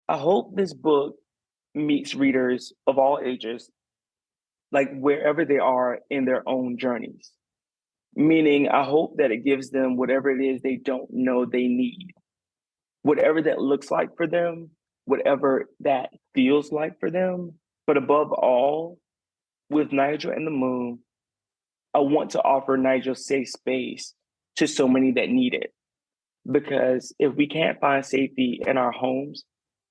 I hope this book meets readers of all ages, like wherever they are in their own journeys. Meaning, I hope that it gives them whatever it is they don't know they need, whatever that looks like for them, whatever that feels like for them. But above all, with Nigel and the Moon, I want to offer Nigel safe space to so many that need it. Because if we can't find safety in our homes,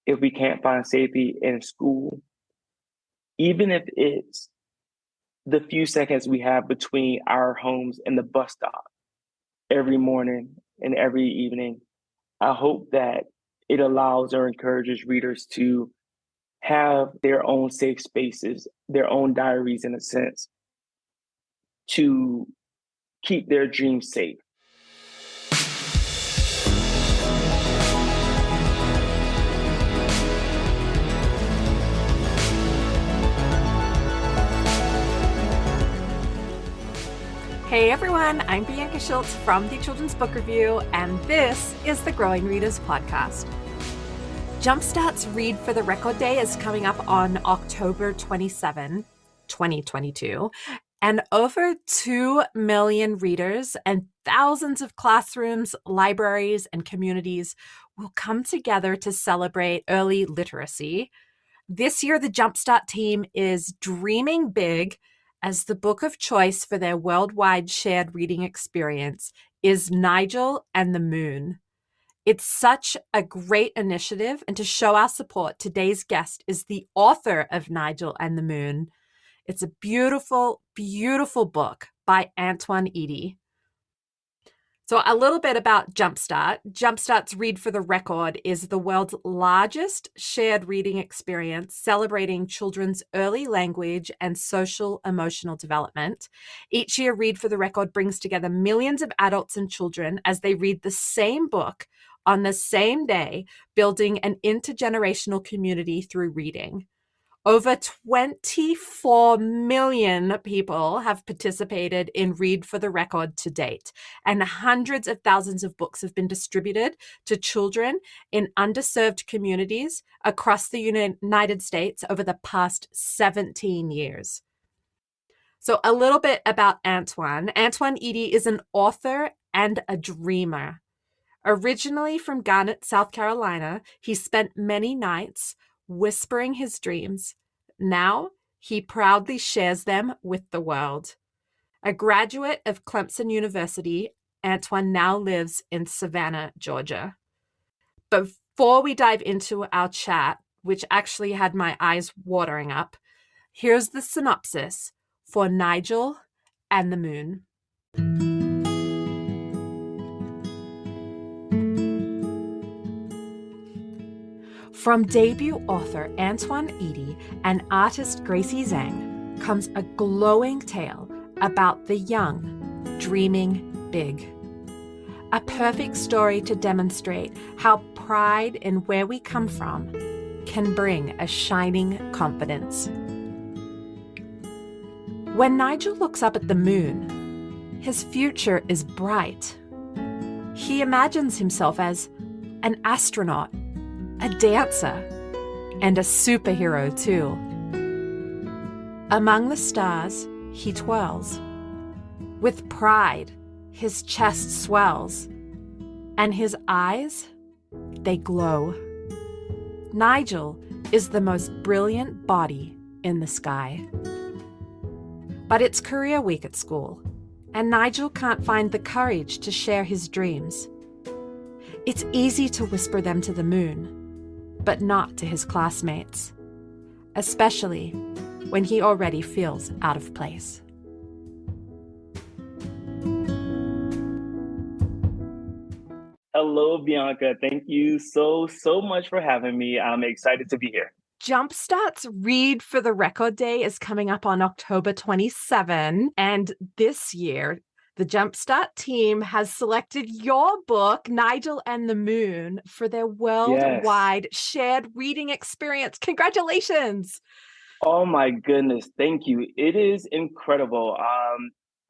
if we can't find safety in school, even if it's the few seconds we have between our homes and the bus stop every morning and every evening, I hope that it allows or encourages readers to have their own safe spaces, their own diaries in a sense, to keep their dreams safe. Hey everyone, I'm Bianca Schultz from the Children's Book Review, and this is the Growing Readers Podcast. Jumpstart's Read for the Record Day is coming up on October 27, 2022, and over 2 million readers and thousands of classrooms, libraries, and communities will come together to celebrate early literacy. This year, the Jumpstart team is dreaming big as the book of choice for their worldwide shared reading experience is Nigel and the Moon. It's such a great initiative, and to show our support, today's guest is the author of Nigel and the Moon. It's a beautiful, beautiful book by Antwan Eady. So a little bit about Jumpstart. Jumpstart's Read for the Record is the world's largest shared reading experience celebrating children's early language and social emotional development. Each year, Read for the Record brings together millions of adults and children as they read the same book on the same day, building an intergenerational community through reading. Over 24 million people have participated in Read for the Record to date, and hundreds of thousands of books have been distributed to children in underserved communities across the United States over the past 17 years. So a little bit about Antwan. Antwan Eady is an author and a dreamer. Originally from Garnett, South Carolina, he spent many nights whispering his dreams. Now, he proudly shares them with the world. A graduate of Clemson University, Antwan now lives in Savannah, Georgia. But before we dive into our chat, which actually had my eyes watering up, here's the synopsis for Nigel and the Moon. From debut author Antwan Eady and artist Gracey Zhang comes a glowing tale about the young dreaming big. A perfect story to demonstrate how pride in where we come from can bring a shining confidence. When Nigel looks up at the moon, his future is bright. He imagines himself as an astronaut, a dancer, and a superhero too. Among the stars, he twirls. With pride, his chest swells, and his eyes, they glow. Nigel is the most brilliant body in the sky. But it's career week at school, and Nigel can't find the courage to share his dreams. It's easy to whisper them to the moon, but not to his classmates, especially when he already feels out of place. Hello, Bianca. Thank you so much for having me. I'm excited to be here. Jumpstart's Read for the Record Day is coming up on October 27, and this year, the Jumpstart team has selected your book, Nigel and the Moon, for their worldwide shared reading experience. Congratulations. Oh my goodness. Thank you. It is incredible.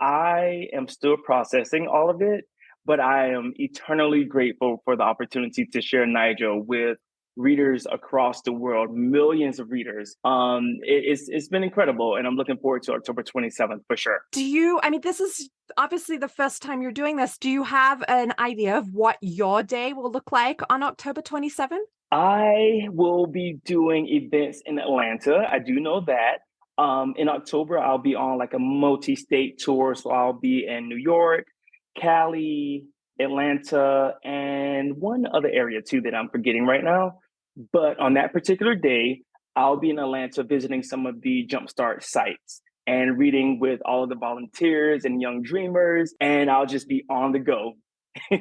I am still processing all of it, but I am eternally grateful for the opportunity to share Nigel with readers across the world, millions of readers. It's been incredible, and I'm looking forward to October 27th for sure. This is obviously the first time you're doing this. Do you have an idea of what your day will look like on October 27th? I will be doing events in Atlanta. I do know that. In October, I'll be on like a multi-state tour. So I'll be in New York, Cali, Atlanta, and one other area too that I'm forgetting right now. But on that particular day, I'll be in Atlanta visiting some of the Jumpstart sites and reading with all of the volunteers and young dreamers. And I'll just be on the go.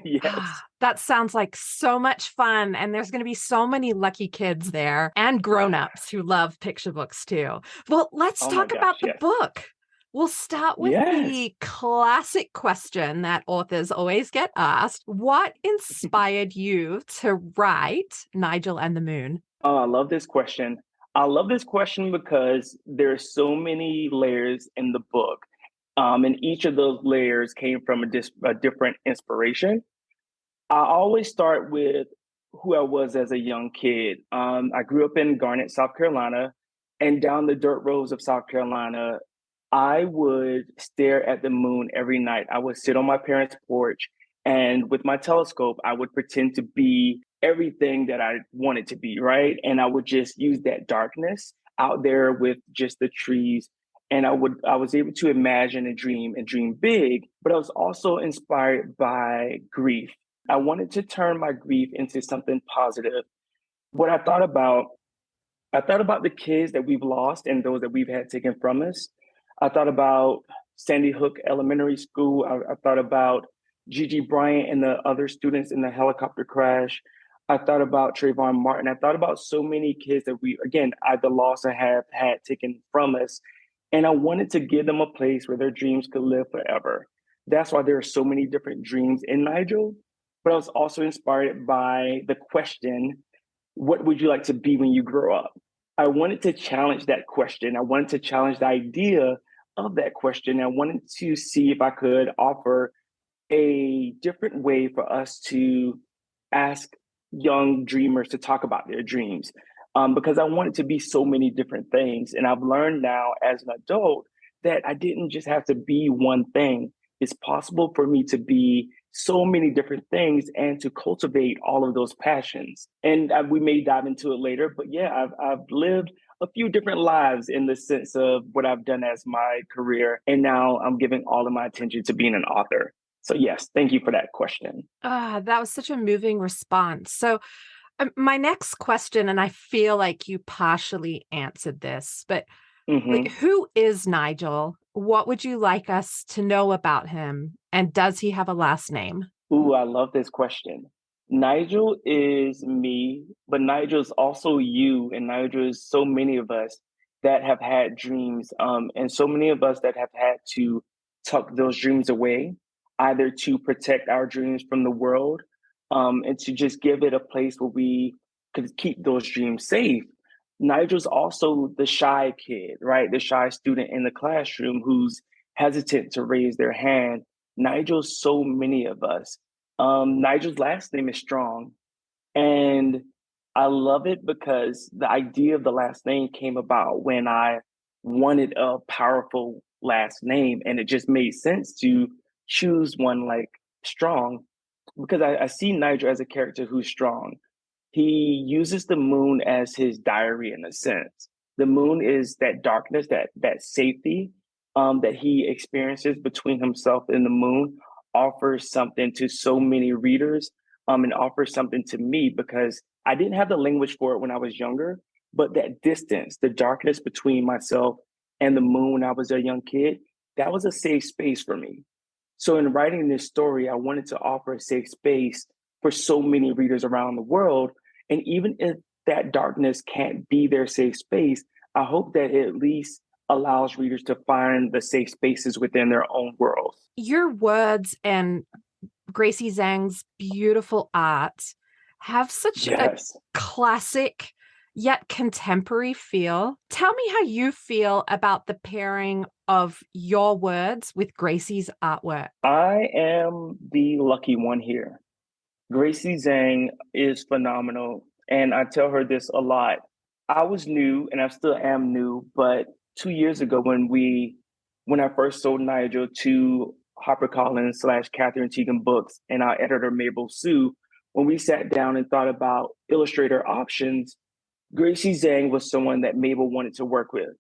Yes. That sounds like so much fun. And there's going to be so many lucky kids there and grown-ups who love picture books too. Well, let's talk about the book. We'll start with the classic question that authors always get asked. What inspired you to write Nigel and the Moon? Oh, I love this question. I love this question because there's so many layers in the book. And each of those layers came from a different inspiration. I always start with who I was as a young kid. I grew up in Garnett, South Carolina, and down the dirt roads of South Carolina, I would stare at the moon every night. I would sit on my parents' porch, and with my telescope, I would pretend to be everything that I wanted to be, right? And I would just use that darkness out there with just the trees. And I was able to imagine and dream big, but I was also inspired by grief. I wanted to turn my grief into something positive. What I thought about the kids that we've lost and those that we've had taken from us. I thought about Sandy Hook Elementary School. I thought about Gigi Bryant and the other students in the helicopter crash. I thought about Trayvon Martin. I thought about so many kids that we, again, either lost or have had taken from us. And I wanted to give them a place where their dreams could live forever. That's why there are so many different dreams in Nigel. But I was also inspired by the question, what would you like to be when you grow up? I wanted to challenge that question. I wanted to challenge the idea of that question. I wanted to see if I could offer a different way for us to ask young dreamers to talk about their dreams. Because I want it to be so many different things. And I've learned now as an adult that I didn't just have to be one thing. It's possible for me to be so many different things and to cultivate all of those passions. And we may dive into it later, but yeah, I've lived a few different lives in the sense of what I've done as my career. And now I'm giving all of my attention to being an author. So yes, thank you for that question. That was such a moving response. So my next question, and I feel like you partially answered this, but like, who is Nigel? What would you like us to know about him? And does he have a last name? Ooh, I love this question. Nigel is me, but Nigel is also you, and Nigel is so many of us that have had dreams, and so many of us that have had to tuck those dreams away, either to protect our dreams from the world, and to just give it a place where we could keep those dreams safe. Nigel's also the shy kid, right? The shy student in the classroom who's hesitant to raise their hand. Nigel's so many of us. Nigel's last name is Strong. And I love it because the idea of the last name came about when I wanted a powerful last name. And it just made sense to choose one like Strong because I see Nigel as a character who's strong. He uses the moon as his diary in a sense. The moon is that darkness, that safety that he experiences between himself and the moon, offers something to so many readers, and offers something to me because I didn't have the language for it when I was younger, but that distance, the darkness between myself and the moon when I was a young kid, that was a safe space for me. So in writing this story, I wanted to offer a safe space for so many readers around the world. And even if that darkness can't be their safe space, I hope that it at least allows readers to find the safe spaces within their own worlds. Your words and Gracey Zhang's beautiful art have such a classic yet contemporary feel. Tell me how you feel about the pairing of your words with Gracey's artwork. I am the lucky one here. Gracey Zhang is phenomenal, and I tell her this a lot. I was new and I still am new, but 2 years ago when I first sold Nigel to HarperCollins / Catherine Teagan Books and our editor Mabel Sue, when we sat down and thought about illustrator options, Gracey Zhang was someone that Mabel wanted to work with.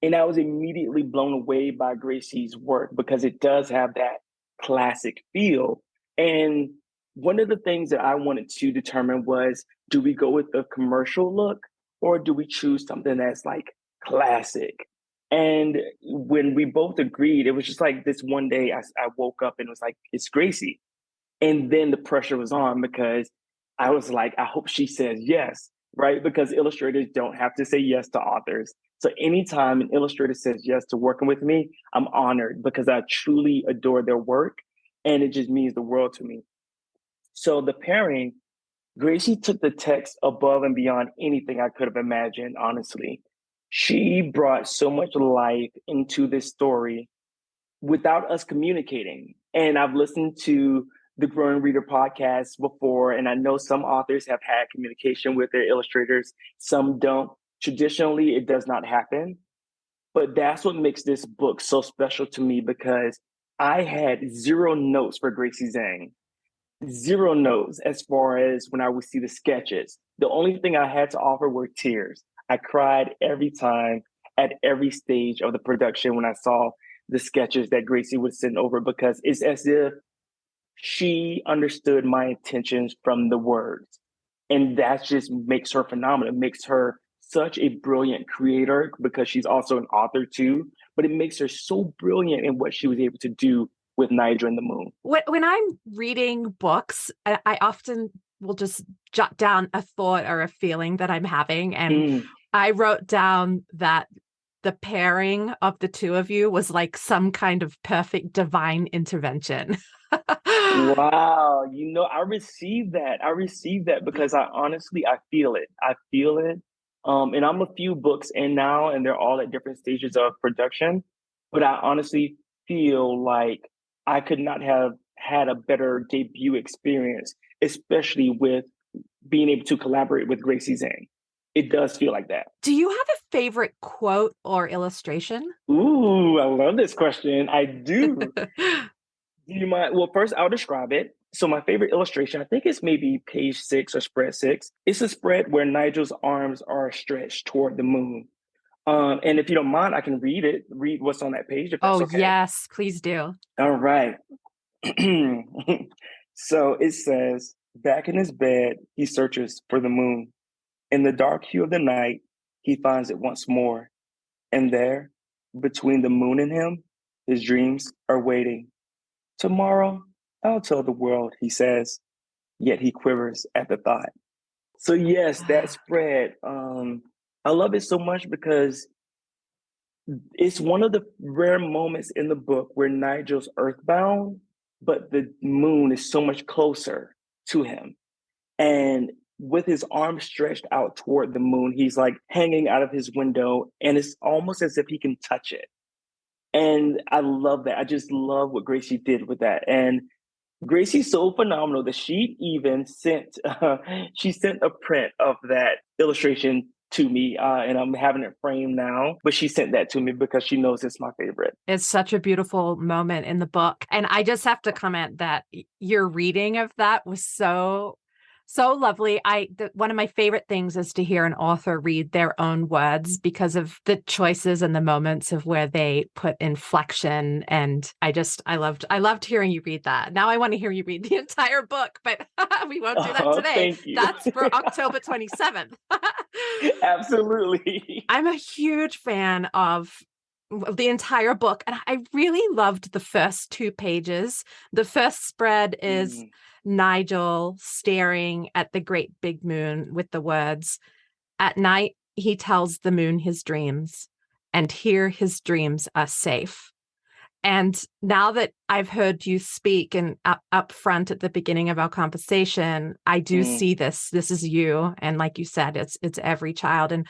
And I was immediately blown away by Gracey's work because it does have that classic feel. And one of the things that I wanted to determine was, do we go with the commercial look or do we choose something that's like classic? And when we both agreed, it was just like this one day I woke up and was like, it's Gracey. And then the pressure was on because I was like, I hope she says yes, right? Because illustrators don't have to say yes to authors. So anytime an illustrator says yes to working with me, I'm honored because I truly adore their work and it just means the world to me. So the pairing, Gracey took the text above and beyond anything I could have imagined, honestly. She brought so much life into this story without us communicating. And I've listened to the Growing Reader podcast before, and I know some authors have had communication with their illustrators, some don't. Traditionally, it does not happen. But that's what makes this book so special to me because I had zero notes for Gracey Zhang, zero notes as far as when I would see the sketches. The only thing I had to offer were tears. I cried every time at every stage of the production when I saw the sketches that Gracey would send over because it's as if she understood my intentions from the words. And that just makes her phenomenal. It makes her such a brilliant creator because she's also an author too, but it makes her so brilliant in what she was able to do with Nigel and the Moon. When I'm reading books, I often will just jot down a thought or a feeling that I'm having. And I wrote down that the pairing of the two of you was like some kind of perfect divine intervention. Wow. I received that. I received that because I feel it. I feel it. And I'm a few books in now and they're all at different stages of production, but I honestly feel like I could not have had a better debut experience, especially with being able to collaborate with Gracey Zhang. It does feel like that. Do you have a favorite quote or illustration? Ooh, I love this question. I do. Do you mind? Well, first I'll describe it. So my favorite illustration, I think it's maybe page 6 or spread 6. It's a spread where Nigel's arms are stretched toward the moon. And if you don't mind, I can read what's on that page. If that's okay. Yes, please do. All right. So it says, back in his bed, he searches for the moon. In the dark hue of the night, he finds it once more. And there, between the moon and him, his dreams are waiting. Tomorrow, I'll tell the world, he says, yet he quivers at the thought. So yes, that spread, I love it so much because it's one of the rare moments in the book where Nigel's earthbound, but the moon is so much closer to him. And with his arms stretched out toward the moon, he's like hanging out of his window and it's almost as if he can touch it. And I love that. I just love what Gracey did with that. And Gracey's so phenomenal that she even sent a print of that illustration to me, and I'm having it framed now. But she sent that to me because she knows it's my favorite. It's such a beautiful moment in the book, and I just have to comment that your reading of that was so lovely. One of my favorite things is to hear an author read their own words because of the choices and the moments of where they put inflection. And I loved hearing you read that. Now I want to hear you read the entire book, but we won't do that today. Thank you. That's for October 27th. Absolutely. I'm a huge fan of the entire book, and I really loved the first 2 pages. The first spread is Nigel staring at the great big moon with the words, "At night, he tells the moon his dreams, and here his dreams are safe." And now that I've heard you speak and up front at the beginning of our conversation, I do see this. This is you. And like you said, it's every child. And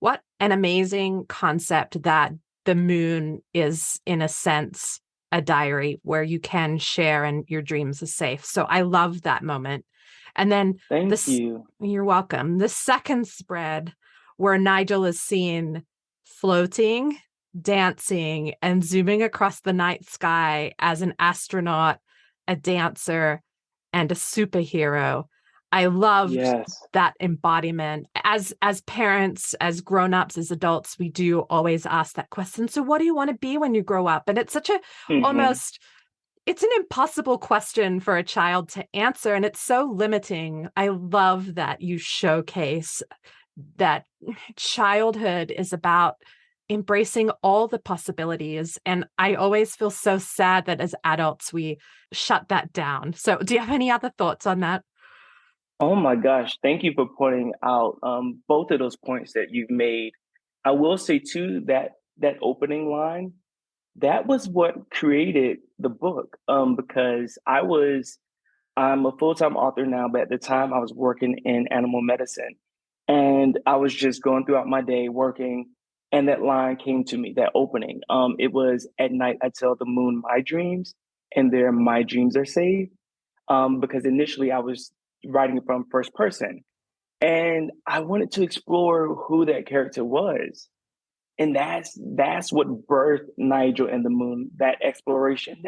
what an amazing concept that the moon is, in a sense, a diary where you can share and your dreams are safe. So I love that moment. And then Thank you. you're welcome. The second spread where Nigel is seen floating, dancing, and zooming across the night sky as an astronaut, a dancer, and a superhero. I loved Yes. that embodiment. As parents, as grown-ups, as adults, we do always ask that question. So what do you want to be when you grow up? And it's such a Hmm. almost it's an impossible question for a child to answer, and it's so limiting. I love that you showcase that childhood is about embracing all the possibilities. And I always feel so sad that as adults, we shut that down. So do you have any other thoughts on that? Oh my gosh, thank you for pointing out both of those points that you've made. I will say too that that opening line, that was what created the book. Because I'm a full-time author now, but at the time I was working in animal medicine. And I was just going throughout my day working, and that line came to me, that opening. It was at night I tell the moon my dreams, and there my dreams are saved. Because initially I was writing from first person, and I wanted to explore who that character was. And that's what birthed Nigel and the Moon, that exploration,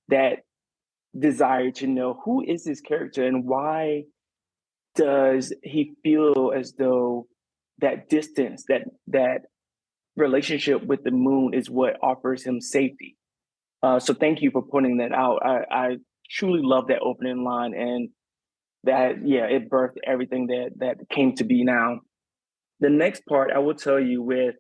that desire to know who is this character and why does he feel as though that distance, that relationship with the moon is what offers him safety. So thank you for pointing that out. I truly love that opening line, and that, yeah, it birthed everything that came to be now. The next part I will tell you with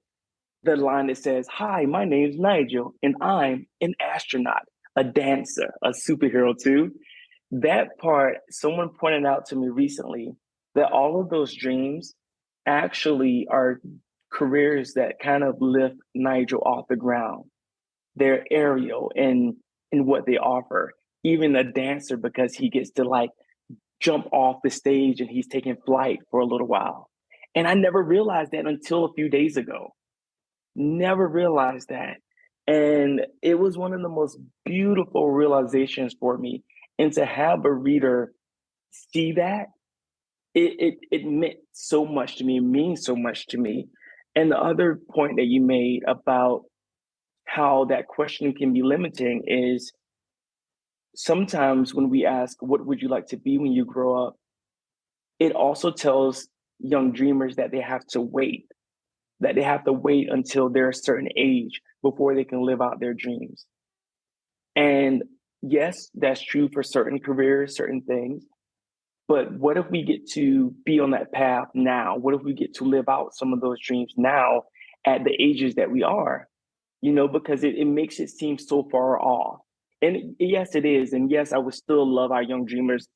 the line that says, "Hi, my name's Nigel, and I'm an astronaut, a dancer, a superhero too." That part, someone pointed out to me recently that all of those dreams actually are careers that kind of lift Nigel off the ground. They're aerial in what they offer. Even a dancer, because he gets to like jump off the stage and he's taking flight for a little while. And I never realized that until a few days ago. Never realized that. And it was one of the most beautiful realizations for me. And to have a reader see that, it meant so much to me, it means so much to me. And the other point that you made about how that question can be limiting is sometimes when we ask, what would you like to be when you grow up? It also tells young dreamers that they have to wait until they're a certain age before they can live out their dreams. And yes, that's true for certain careers, certain things. But what if we get to be on that path now? What if we get to live out some of those dreams now at the ages that we are? Because it makes it seem so far off. And yes, it is. And yes, I would still love for our young dreamers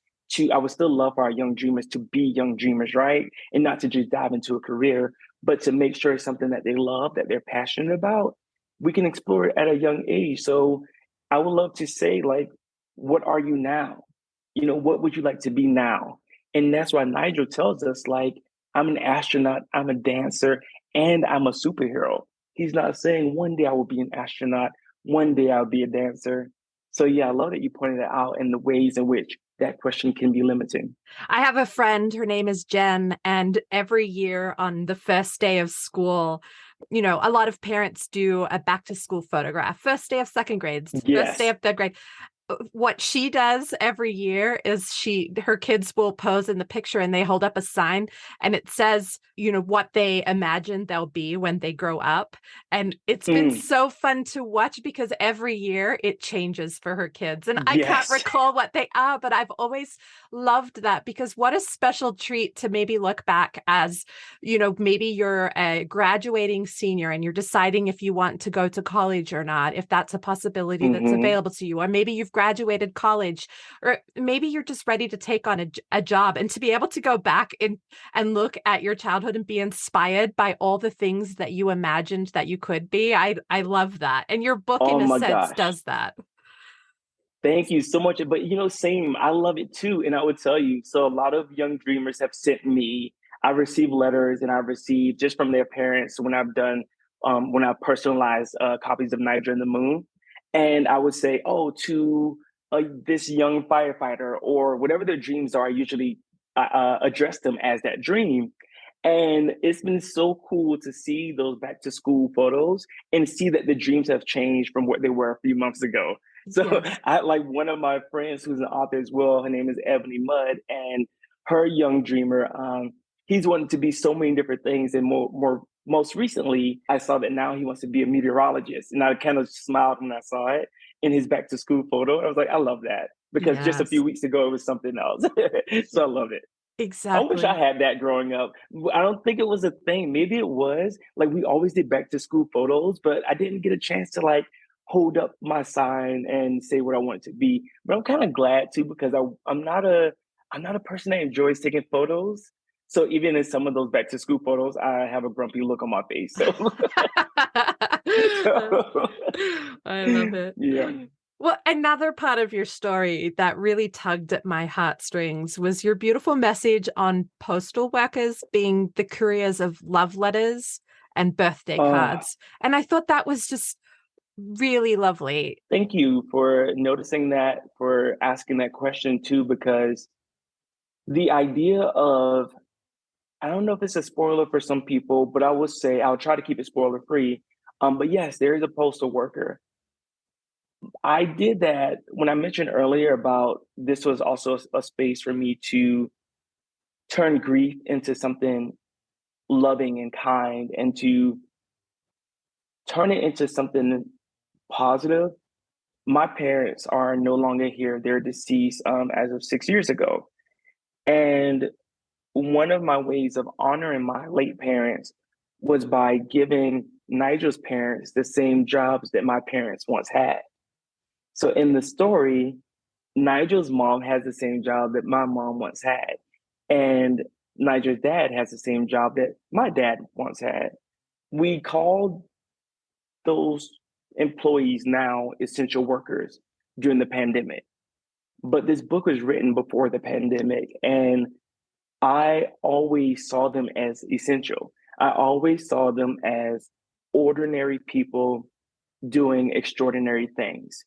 to be young dreamers, right? And not to just dive into a career, but to make sure it's something that they love, that they're passionate about. We can explore it at a young age. So I would love to say, like, what are you now? What would you like to be now? And that's why Nigel tells us, like, I'm an astronaut, I'm a dancer, and I'm a superhero. He's not saying one day I will be an astronaut, one day I'll be a dancer. So yeah, I love that you pointed it out and the ways in which that question can be limiting. I have a friend, her name is Jen, and every year on the first day of school, a lot of parents do a back to school photograph, first day of second grade, first day Yes. of third grade. What she does every year is her kids will pose in the picture and they hold up a sign and it says, what they imagine they'll be when they grow up. And it's been Mm, so fun to watch because every year it changes for her kids. And I can't yes. recall what they are, but I've always loved that because what a special treat to maybe look back as, maybe you're a graduating senior and you're deciding if you want to go to college or not, if that's a possibility that's Hmm. available to you, or maybe you've graduated college, or maybe you're just ready to take on a job, and to be able to go back and look at your childhood and be inspired by all the things that you imagined that you could be. I love that. And your book, Oh in a my sense, gosh. does that. Thank you so much. But same, I love it too. And I would tell you, so a lot of young dreamers have sent me, I receive letters and I receive just from their parents when I personalize copies of Niger and the Moon. And I would say, oh, to this young firefighter or whatever their dreams are, I usually address them as that dream. And it's been so cool to see those back to school photos and see that the dreams have changed from what they were a few months ago. So Yes. I like one of my friends who's an author as well. Her name is Ebony Mudd, and her young dreamer, he's wanted to be so many different things. And most recently, I saw that now he wants to be a meteorologist. And I kind of smiled when I saw it in his back to school photo. I was like, I love that, because just a Yes. few weeks ago, it was something else. So I love it. I wish I Exactly. had that growing up. I don't think it was a thing. Maybe it was. Like, we always did back to school photos, but I didn't get a chance to like hold up my sign and say what I want it to be. But I'm kind of glad too, because I'm not a person that enjoys taking photos. So even in some of those back to school photos, I have a grumpy look on my face. So, so I love it. yeah. Well, another part of your story that really tugged at my heartstrings was your beautiful message on postal workers being the couriers of love letters and birthday Uh, cards. And I thought that was just really lovely. Thank you for noticing that, for asking that question too, because the idea of, I don't know if it's a spoiler for some people, but I would say I'll try to keep it spoiler free. But yes, there is a postal worker. I did that when I mentioned earlier about this was also a space for me to turn grief into something loving and kind, and to turn it into something positive. My parents are no longer here. They're deceased as of 6 years ago. And one of my ways of honoring my late parents was by giving Nigel's parents the same jobs that my parents once had. So in the story, Nigel's mom has the same job that my mom once had. And Nigel's dad has the same job that my dad once had. We called those employees now essential workers during the pandemic. But this book was written before the pandemic, and I always saw them as essential. I always saw them as ordinary people doing extraordinary things.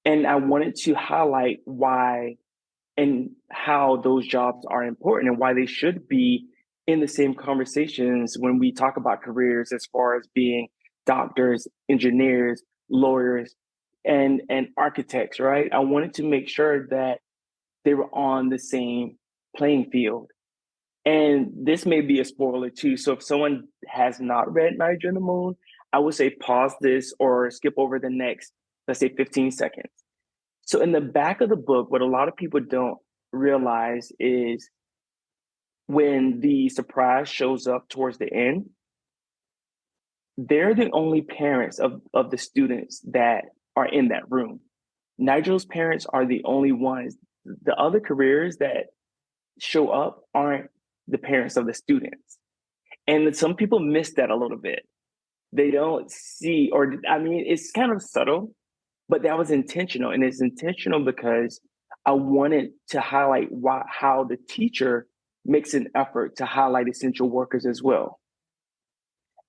And I wanted to highlight why and how those jobs are important and why they should be in the same conversations when we talk about careers, as far as being doctors, engineers, lawyers, and architects, right? I wanted to make sure that they were on the same playing field. And this may be a spoiler too. So if someone has not read Niger in the Moon, I would say pause this or skip over the next, let's say, 15 seconds. So in the back of the book, what a lot of people don't realize is when the surprise shows up towards the end, they're the only parents of the students that are in that room. Nigel's parents are the only ones. The other careers that show up aren't the parents of the students. And some people miss that a little bit. They don't see, or I mean, it's kind of subtle, but that was intentional. And it's intentional because I wanted to highlight how the teacher makes an effort to highlight essential workers as well.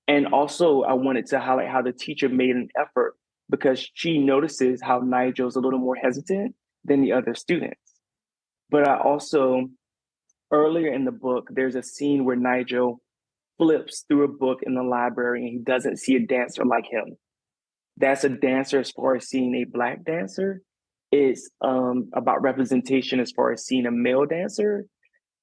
And also, I wanted to highlight how the teacher made an effort because she notices how Nigel's a little more hesitant than the other students. But I also, earlier in the book, there's a scene where Nigel flips through a book in the library and he doesn't see a dancer like him. That's a dancer as far as seeing a Black dancer. It's about representation as far as seeing a male dancer.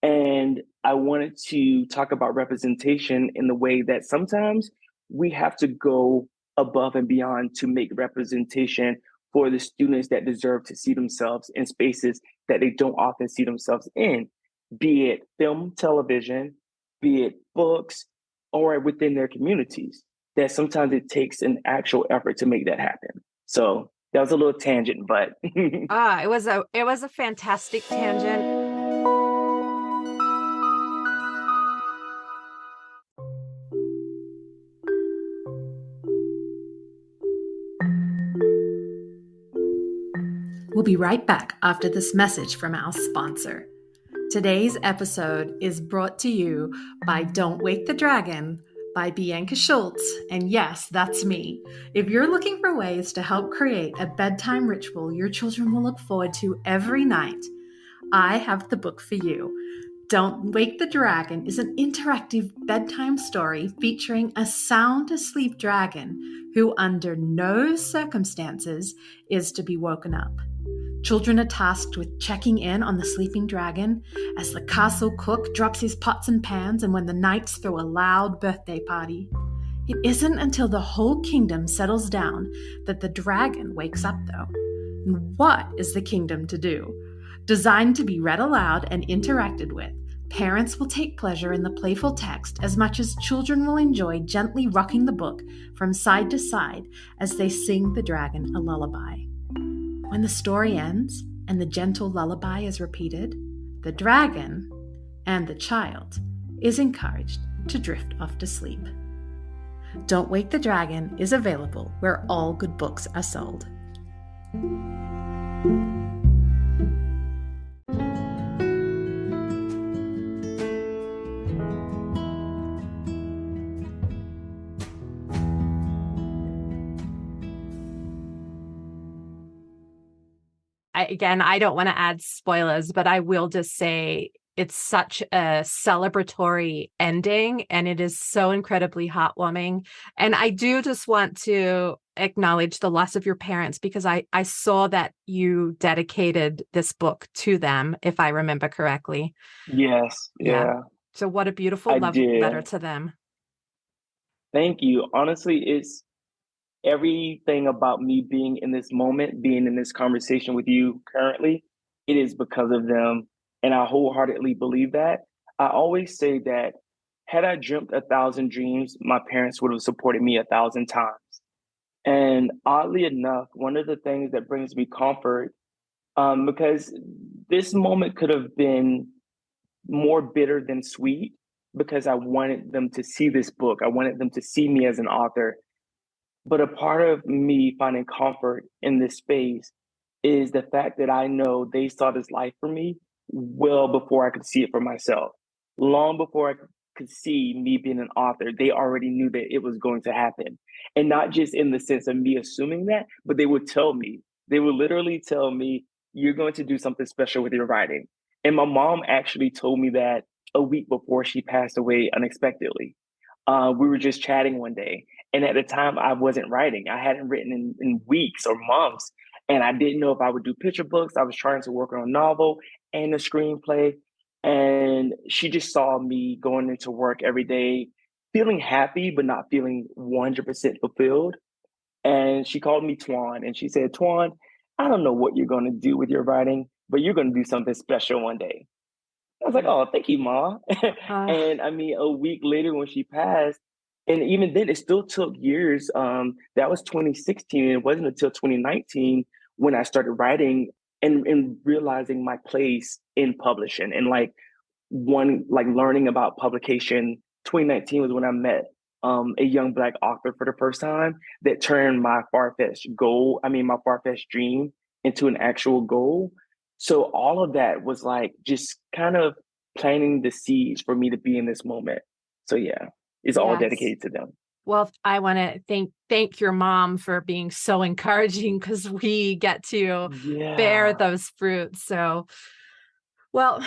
And I wanted to talk about representation in the way that sometimes we have to go above and beyond to make representation for the students that deserve to see themselves in spaces that they don't often see themselves in, be it film, television, be it books, or within their communities. That sometimes it takes an actual effort to make that happen. So that was a little tangent, but It was a fantastic tangent. We'll be right back after this message from our sponsor. Today's episode is brought to you by Don't Wake the Dragon by Bianca Schultz. And yes, that's me. If you're looking for ways to help create a bedtime ritual your children will look forward to every night, I have the book for you. Don't Wake the Dragon is an interactive bedtime story featuring a sound asleep dragon who, under no circumstances, is to be woken up. Children are tasked with checking in on the sleeping dragon as the castle cook drops his pots and pans and when the knights throw a loud birthday party. It isn't until the whole kingdom settles down that the dragon wakes up, though. And what is the kingdom to do? Designed to be read aloud and interacted with, parents will take pleasure in the playful text as much as children will enjoy gently rocking the book from side to side as they sing the dragon a lullaby. When the story ends and the gentle lullaby is repeated, the dragon and the child is encouraged to drift off to sleep. Don't Wake the Dragon is available where all good books are sold. I don't want to add spoilers, but I will just say it's such a celebratory ending and it is so incredibly heartwarming. And I do just want to acknowledge the loss of your parents because I saw that you dedicated this book to them, if I remember correctly. Yes. Yeah. So what a beautiful love letter to them. Thank you. Honestly, it's everything about me being in this moment, being in this conversation with you currently, it is because of them. And I wholeheartedly believe that. I always say that had I dreamt 1,000 dreams, my parents would have supported me 1,000 times. And oddly enough, one of the things that brings me comfort, because this moment could have been more bitter than sweet, because I wanted them to see this book. I wanted them to see me as an author. But a part of me finding comfort in this space is the fact that I know they saw this life for me well before I could see it for myself. Long before I could see me being an author, they already knew that it was going to happen. And not just in the sense of me assuming that, but they would tell me. They would literally tell me, you're going to do something special with your writing. And my mom actually told me that a week before she passed away unexpectedly. We were just chatting one day. And at the time, I wasn't writing. I hadn't written in weeks or months. And I didn't know if I would do picture books. I was trying to work on a novel and a screenplay. And she just saw me going into work every day, feeling happy, but not feeling 100% fulfilled. And she called me Twan. And she said, Twan, I don't know what you're going to do with your writing, but you're going to do something special one day. I was like, oh, thank you, Ma. And I mean, a week later when she passed, and even then, it still took years. That was 2016. And it wasn't until 2019 when I started writing and realizing my place in publishing and learning about publication. 2019 was when I met a young Black author for the first time that turned my far-fetched dream into an actual goal. So all of that was like just kind of planting the seeds for me to be in this moment. So yeah, it's all dedicated to them. Well, I want to thank your mom for being so encouraging because we get to bear those fruits. So, well,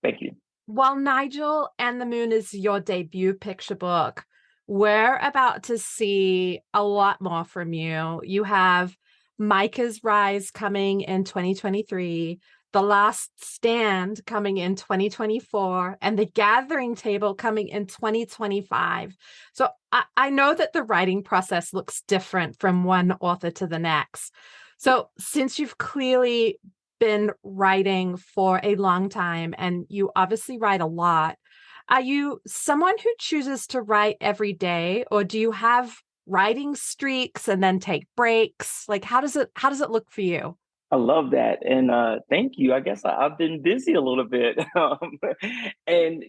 thank you. While Nigel and the Moon is your debut picture book, we're about to see a lot more from you. You have Micah's Rise coming in 2023, The Last Stand coming in 2024, and The Gathering Table coming in 2025. So I know that the writing process looks different from one author to the next. So since you've clearly been writing for a long time and you obviously write a lot, are you someone who chooses to write every day, or do you have writing streaks and then take breaks? Like, how does it look for you? I love that. And thank you. I guess I've been busy a little bit. And,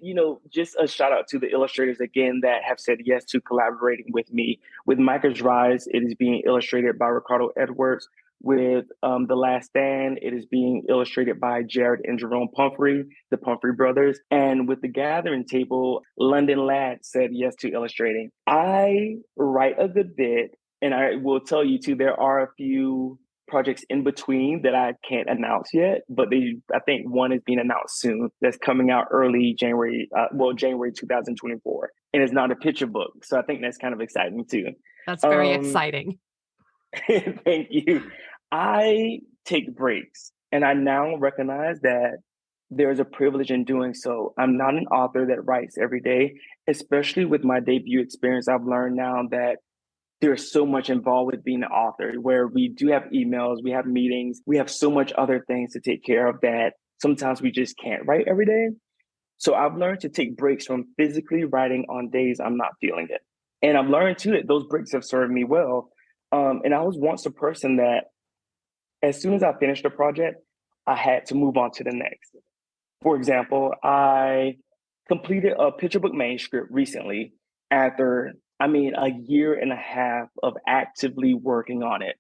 just a shout out to the illustrators again that have said yes to collaborating with me. With Micah's Rise, it is being illustrated by Ricardo Edwards. With The Last Stand, it is being illustrated by Jared and Jerome Pumphrey, the Pumphrey brothers. And with The Gathering Table, London Ladd said yes to illustrating. I write a good bit, and I will tell you too, there are a few projects in between that I can't announce yet, but I think one is being announced soon. That's coming out early January, January 2024, and it's not a picture book, so I think that's kind of exciting too. That's very exciting. Thank you. I take breaks, and I now recognize that there's a privilege in doing so. I'm not an author that writes every day, especially with my debut experience. I've learned now that there's so much involved with being an author, where we do have emails, we have meetings, we have so much other things to take care of that sometimes we just can't write every day. So I've learned to take breaks from physically writing on days I'm not feeling it. And I've learned too that those breaks have served me well. And I was once a person that as soon as I finished a project, I had to move on to the next. For example, I completed a picture book manuscript recently after, a year and a half of actively working on it.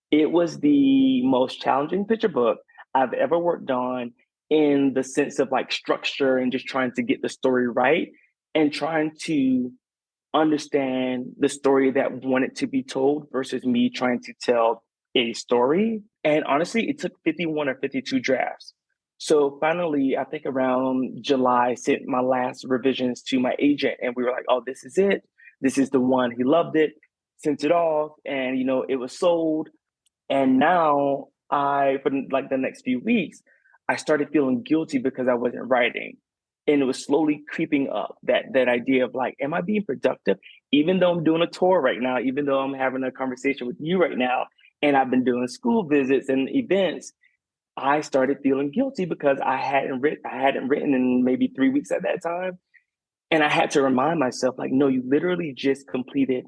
It was the most challenging picture book I've ever worked on in the sense of like structure and just trying to get the story right and trying to understand the story that wanted to be told versus me trying to tell a story. And honestly, it took 51 or 52 drafts. So finally, I think around July, I sent my last revisions to my agent, and we were like, oh, this is it. This is the one. He loved it, sent it off, and it was sold. And now for like the next few weeks, I started feeling guilty because I wasn't writing. And it was slowly creeping up, that idea of like, am I being productive? Even though I'm doing a tour right now, even though I'm having a conversation with you right now, and I've been doing school visits and events, I started feeling guilty because I hadn't written in maybe 3 weeks at that time. And I had to remind myself, like, no, you literally just completed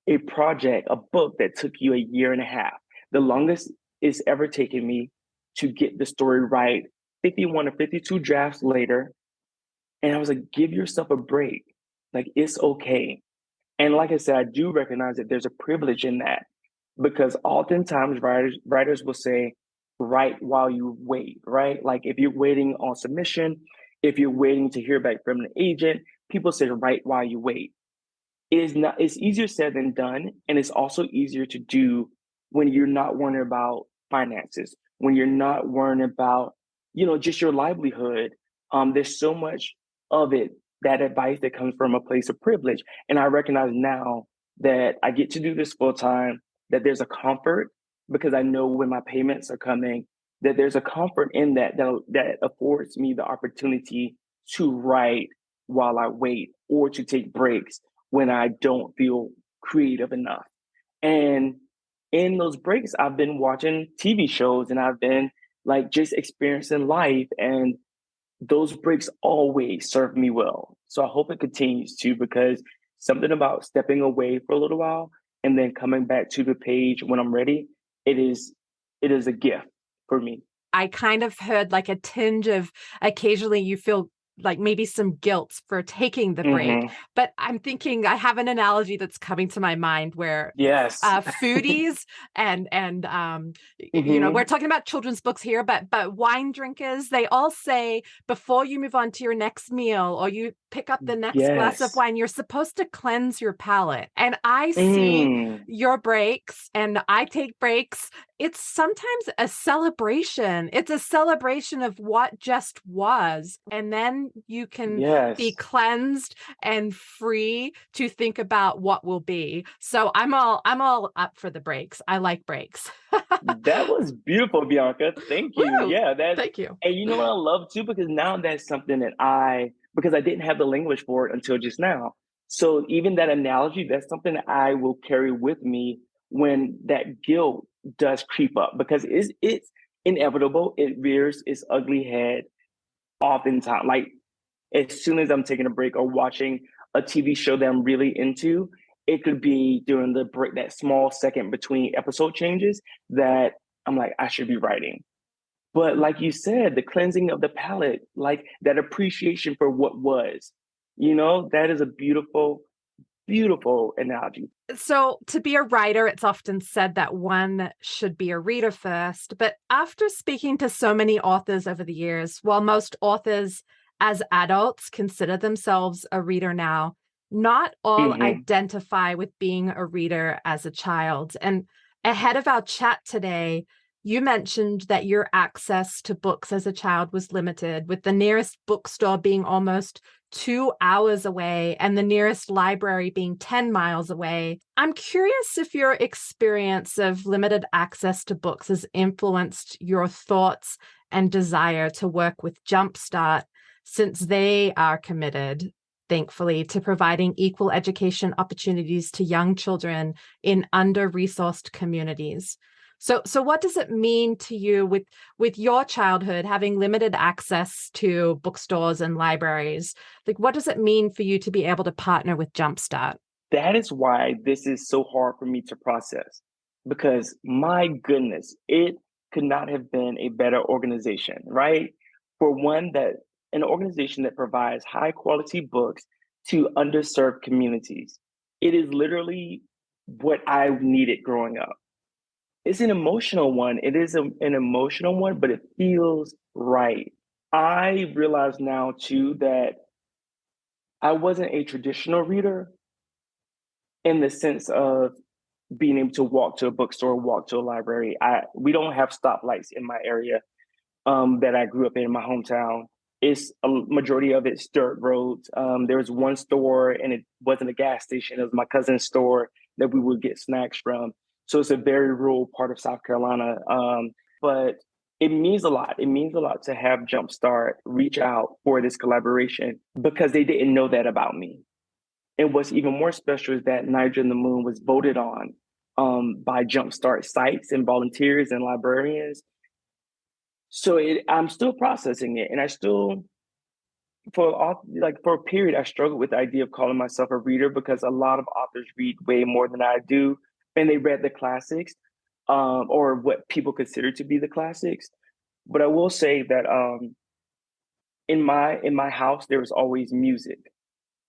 a project, a book that took you a year and a half. The longest it's ever taken me to get the story right, 51 or 52 drafts later. And I was like, give yourself a break. Like, it's okay. And like I said, I do recognize that there's a privilege in that, because oftentimes writers will say, write while you wait, right? Like if you're waiting on submission, if you're waiting to hear back from an agent, people say write while you wait. It's easier said than done. And it's also easier to do when you're not worrying about finances, when you're not worrying about, just your livelihood. There's so much of it, that advice that comes from a place of privilege. And I recognize now that I get to do this full time, that there's a comfort because I know when my payments are coming, that there's a comfort in that affords me the opportunity to write while I wait, or to take breaks when I don't feel creative enough. And in those breaks, I've been watching TV shows, and I've been like just experiencing life, and those breaks always serve me well. So I hope it continues to, because something about stepping away for a little while and then coming back to the page when I'm ready, it is a gift for me. I kind of heard like a tinge of occasionally you feel like maybe some guilt for taking the break. But I'm thinking, I have an analogy that's coming to my mind where yes, foodies and we're talking about children's books here, but wine drinkers, they all say before you move on to your next meal or you pick up the next glass of wine, you're supposed to cleanse your palate. And I see your breaks, and I take breaks. It's sometimes a celebration. It's a celebration of what just was. And then you can be cleansed and free to think about what will be. So I'm all up for the breaks. I like breaks. That was beautiful, Bianca. Thank you. Woo! Yeah, thank you. And you know what I love too, because now that's something that because I didn't have the language for it until just now. So even that analogy, that's something that I will carry with me when that guilt does creep up, because it's inevitable. It rears its ugly head oftentimes. Like as soon as I'm taking a break or watching a TV show that I'm really into, it could be during the break, that small second between episode changes, that I'm like, I should be writing. But like you said, the cleansing of the palate, like that appreciation for what was, that is a beautiful, beautiful analogy. So to be a writer, it's often said that one should be a reader first. But after speaking to so many authors over the years, while most authors as adults consider themselves a reader now, not all identify with being a reader as a child. And ahead of our chat today, you mentioned that your access to books as a child was limited, with the nearest bookstore being almost 2 hours away and the nearest library being 10 miles away. I'm curious if your experience of limited access to books has influenced your thoughts and desire to work with Jumpstart, since they are committed, thankfully, to providing equal education opportunities to young children in under-resourced communities. So what does it mean to you with your childhood having limited access to bookstores and libraries? Like, what does it mean for you to be able to partner with Jumpstart? That is why this is so hard for me to process, because my goodness, it could not have been a better organization, right? For one, that an organization that provides high quality books to underserved communities. It is literally what I needed growing up. It's an emotional one. It is an emotional one, but it feels right. I realize now too that I wasn't a traditional reader in the sense of being able to walk to a bookstore, walk to a library. We don't have stoplights in my area that I grew up in my hometown. It's a majority of it's dirt roads. There was one store, and it wasn't a gas station. It was my cousin's store that we would get snacks from. So it's a very rural part of South Carolina. But it means a lot. It means a lot to have Jumpstart reach out for this collaboration, because they didn't know that about me. And what's even more special is that Nigel and the Moon was voted on by Jumpstart sites and volunteers and librarians. So I'm still processing it, and I still, for a period, I struggled with the idea of calling myself a reader, because a lot of authors read way more than I do, and they read the classics, or what people consider to be the classics. But I will say that in my house there was always music.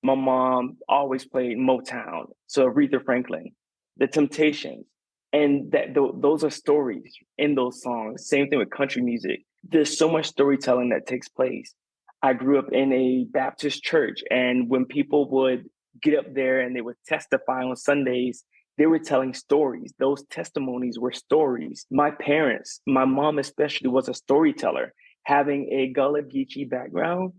My mom always played Motown, so Aretha Franklin, The Temptations, and those are stories in those songs. Same thing with country music. There's so much storytelling that takes place. I grew up in a Baptist church, and when people would get up there and they would testify on Sundays, they were telling stories. Those testimonies were stories. My parents, my mom especially, was a storyteller. Having a Gullah Geechee background,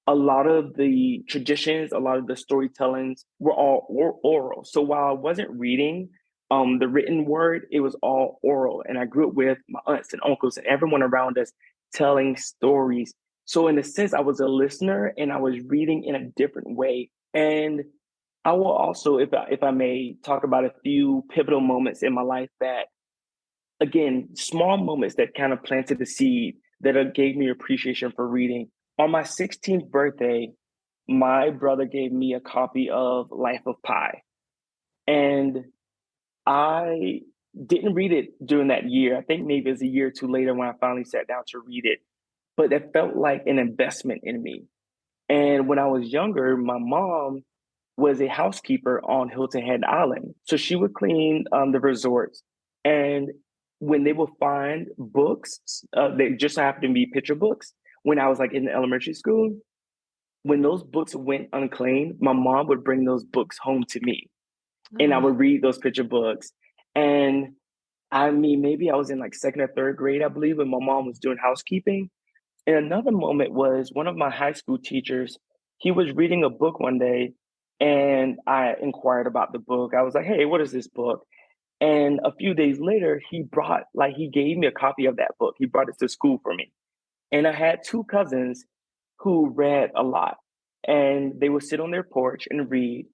a lot of the traditions, a lot of the storytellings were all oral. So while I wasn't reading the written word, it was all oral. And I grew up with my aunts and uncles and everyone around us telling stories. So in a sense, I was a listener and I was reading in a different way. And I will also, if I may, talk about a few pivotal moments in my life that, again, small moments that kind of planted the seed that gave me appreciation for reading. On my 16th birthday, my brother gave me a copy of Life of Pi. And I didn't read it during that year. I think maybe it was a year or two later when I finally sat down to read it. But it felt like an investment in me. And when I was younger, my mom was a housekeeper on Hilton Head Island. So she would clean the resorts. And when they would find books, they just happened to be picture books. When I was like in elementary school, when those books went unclaimed, my mom would bring those books home to me. And I would read those picture books. And I mean, maybe I was in like second or third grade, I believe, when my mom was doing housekeeping. And another moment was one of my high school teachers, he was reading a book one day, and I inquired about the book. I was like, hey, what is this book? And a few days later, he gave me a copy of that book. He brought it to school for me. And I had two cousins who read a lot, and they would sit on their porch and read.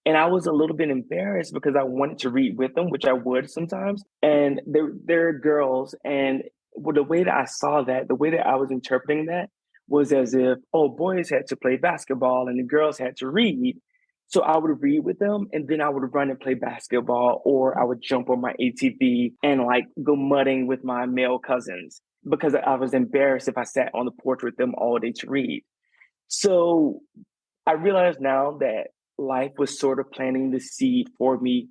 And I was a little bit embarrassed because I wanted to read with them, which I would sometimes. And they're girls. And the way that I saw that, the way that I was interpreting that was as if, oh, boys had to play basketball and the girls had to read. So I would read with them, and then I would run and play basketball, or I would jump on my ATV and like go mudding with my male cousins, because I was embarrassed if I sat on the porch with them all day to read. So I realize now that life was sort of planting the seed for me,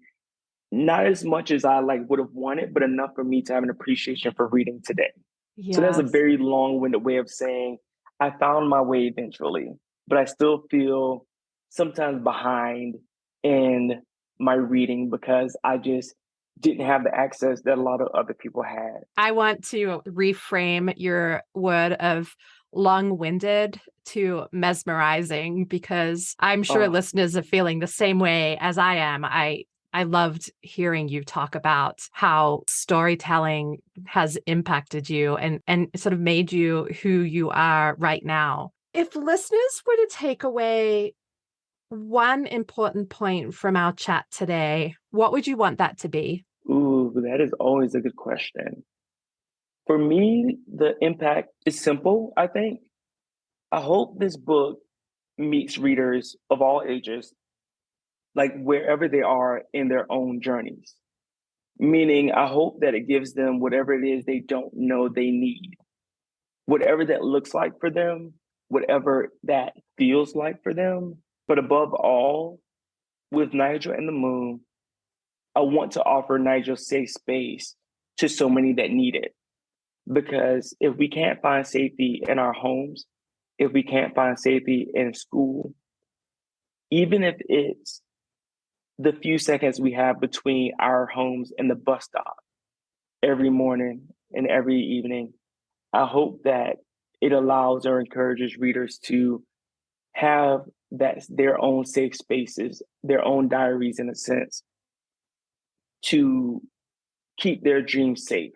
not as much as I would have wanted, but enough for me to have an appreciation for reading today. Yes. So that's a very long-winded way of saying I found my way eventually, but I still feel sometimes behind in my reading because I just didn't have the access that a lot of other people had. I want to reframe your word of long-winded to mesmerizing, because I'm sure listeners are feeling the same way as I am. I loved hearing you talk about how storytelling has impacted you and sort of made you who you are right now. If listeners were to take away one important point from our chat today, what would you want that to be? Ooh, that is always a good question. For me, the impact is simple, I think. I hope this book meets readers of all ages, like wherever they are in their own journeys. Meaning, I hope that it gives them whatever it is they don't know they need, whatever that looks like for them, whatever that feels like for them. But above all, with Nigel and the Moon, I want to offer Nigel safe space to so many that need it. Because if we can't find safety in our homes, if we can't find safety in school, even if it's the few seconds we have between our homes and the bus stop every morning and every evening, I hope that it allows or encourages readers to have that their own safe spaces, their own diaries in a sense, to keep their dreams safe.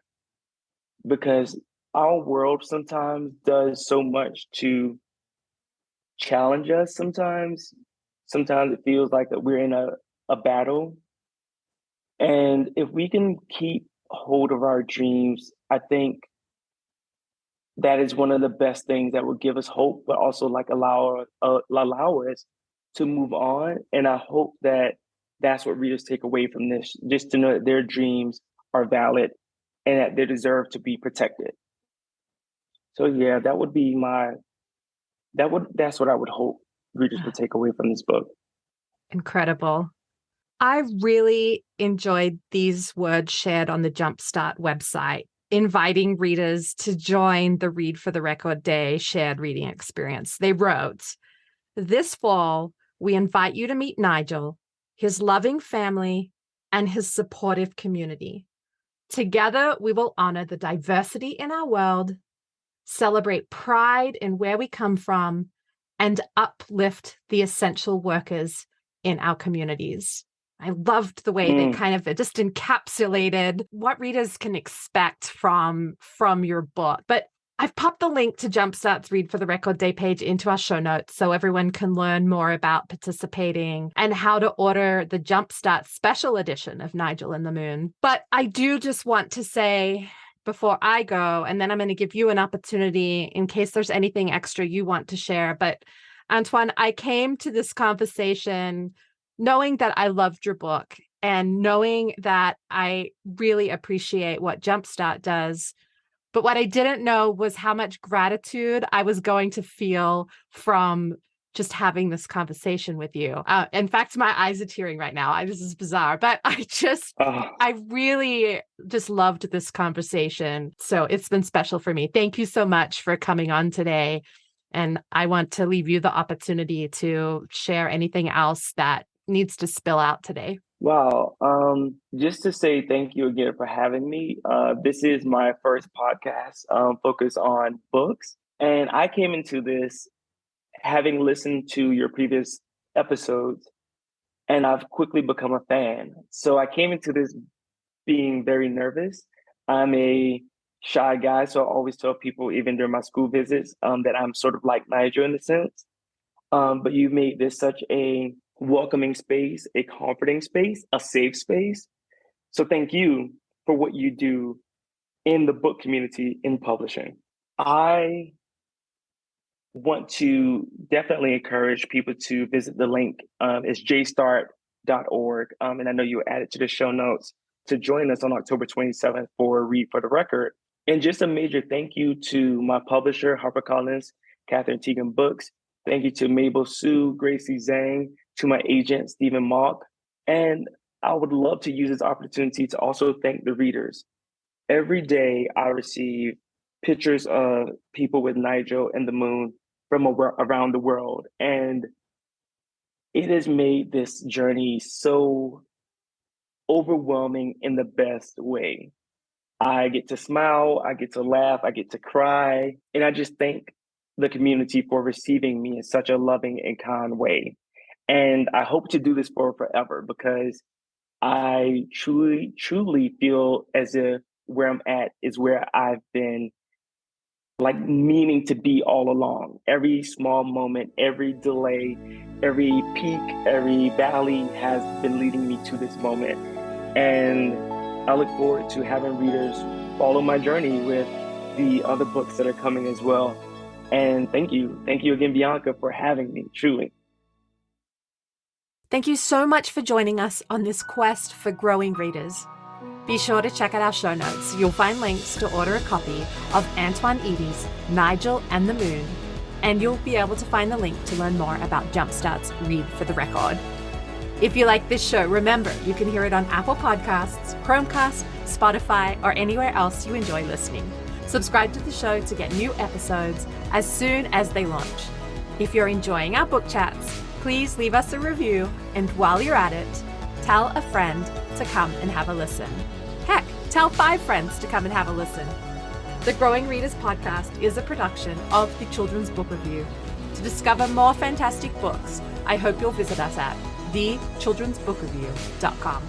Because our world sometimes does so much to challenge us sometimes. Sometimes it feels like that we're in a battle. And if we can keep hold of our dreams, I think that is one of the best things that will give us hope, but also like allow us to move on. And I hope that that's what readers take away from this, just to know that their dreams are valid and that they deserve to be protected. So yeah, that would be that's what I would hope readers would take away from this book. Incredible. I really enjoyed these words shared on the Jumpstart website, inviting readers to join the Read for the Record Day shared reading experience. They wrote, "This fall, we invite you to meet Nigel, his loving family, and his supportive community. Together, we will honor the diversity in our world, celebrate pride in where we come from, and uplift the essential workers in our communities." I loved the way they kind of just encapsulated what readers can expect from your book. But I've popped the link to Jumpstart's Read for the Record Day page into our show notes so everyone can learn more about participating and how to order the Jumpstart special edition of Nigel and the Moon. But I do just want to say before I go, and then I'm going to give you an opportunity in case there's anything extra you want to share. But Antwan, I came to this conversation knowing that I loved your book and knowing that I really appreciate what Jumpstart does. But what I didn't know was how much gratitude I was going to feel from just having this conversation with you. In fact, my eyes are tearing right now. This is bizarre, but I really just loved this conversation. So it's been special for me. Thank you so much for coming on today. And I want to leave you the opportunity to share anything else that needs to spill out today. Wow. Just to say thank you again for having me. This is my first podcast focused on books. And I came into this having listened to your previous episodes, and I've quickly become a fan. So I came into this being very nervous. I'm a shy guy, so I always tell people, even during my school visits, that I'm sort of like Nigel in a sense. But you made this such a welcoming space, a comforting space, a safe space. So thank you for what you do in the book community in publishing. I want to definitely encourage people to visit the link. It's jstart.org. And I know you added to the show notes to join us on October 27th for Read for the Record. And just a major thank you to my publisher, HarperCollins, Catherine Teagan Books. Thank you to Mabel Sue, Gracey Zhang, to my agent, Stephen Mock. And I would love to use this opportunity to also thank the readers. Every day I receive pictures of people with Nigel and the Moon from around the world. And it has made this journey so overwhelming in the best way. I get to smile, I get to laugh, I get to cry, and I just thank the community for receiving me in such a loving and kind way. And I hope to do this for forever because I truly, truly feel as if where I'm at is where I've been like meaning to be all along. Every small moment, every delay, every peak, every valley has been leading me to this moment. And I look forward to having readers follow my journey with the other books that are coming as well. And thank you. Thank you again, Bianca, for having me, truly. Thank you so much for joining us on this quest for growing readers. Be sure to check out our show notes. You'll find links to order a copy of Antwan Eady's Nigel and the Moon, and you'll be able to find the link to learn more about Jumpstart's Read for the Record. If you like this show, remember you can hear it on Apple Podcasts, Chromecast, Spotify, or anywhere else you enjoy listening. Subscribe to the show to get new episodes as soon as they launch. If you're enjoying our book chats, please leave us a review, and while you're at it, tell a friend to come and have a listen. Heck, tell 5 friends to come and have a listen. The Growing Readers podcast is a production of the Children's Book Review. To discover more fantastic books, I hope you'll visit us at thechildrensbookreview.com.